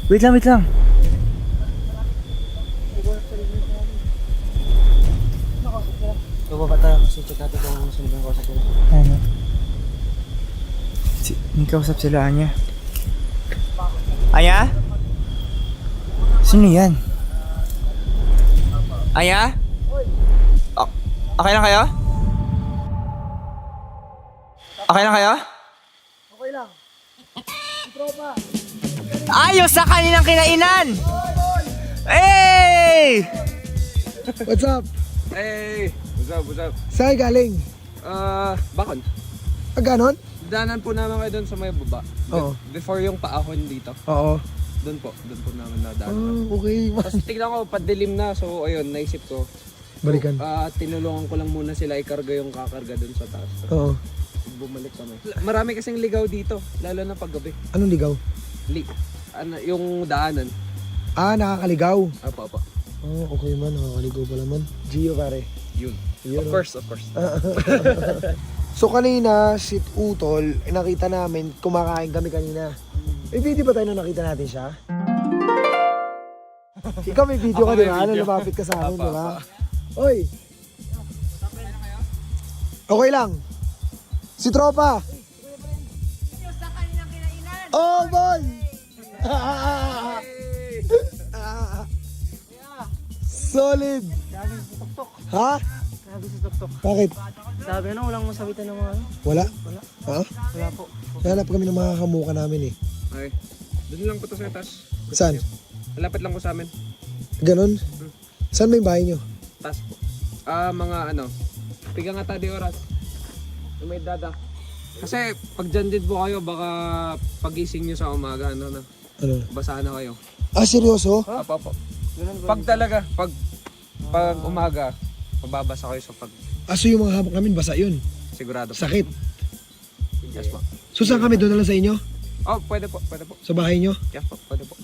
Wait lang, wait lang. Baba tayo kasi check natin kung sino yung kausap nila. Ano? May kausap sila, Anya. Anya? Sino yan? Anya? Okay lang kayo? Okay lang kayo? Okay lang. Tropa. Ayos sa kaninang kinainan! Hey! What's up? Hey! What's up, what's up? Saan galing? Bakon. Ganon? Daanan po namin kayo doon sa may baba. Oo. Before yung paahon dito. Oo. Doon po namin nadaanan. Okay man. Tapos tignan ko, padilim na. So ayun, naisip ko. Balikan. Tinulungan ko lang muna sila ikarga yung kakarga doon sa taas. Oo. Bumalik kami. Marami kasing ligaw dito, lalo na paggabi. Anong ligaw? Yung daanan. Nakakaligaw. Apa. Okay man, nakakaligaw pala man. Gio pare. Yun. Yun. Of course. So kanina, si Utol, nakita namin, kumakain kami kanina. May video ba tayo na nakita natin siya? Ikaw may video ka, Ako di may ba? video. Lumapit ka sa amin, Apa, di ba? apa. Oy! Okay lang. Si Tropa! Oh, boy! Solid! Ha? Sabi si Tok-Tok. Bakit? Sabi ano, walang masabitan ng mga ano. Wala? Wala. Ha? Wala po. Hanap kami ng mga kamuka namin eh. Okay. Doon lang po to sa taas. Saan? Malapit lang po sa amin. Ganon? Saan ba yung bahay nyo? Taas po. Mga piga nga tayo di oras. Yung may dada. Kasi pag dyan din po kayo, baka pagising nyo sa umaga, Ano? basahan na kayo. Seryoso? Apo. Pag talaga, pag umaga, mababasa kayo sa pag So yung mga hamok namin, basa yun. sigurado. Sakit. Yes po. So saan kami? Doon na lang sa inyo? Oh, pwede po. Sa bahay nyo? Yes po, pwede po.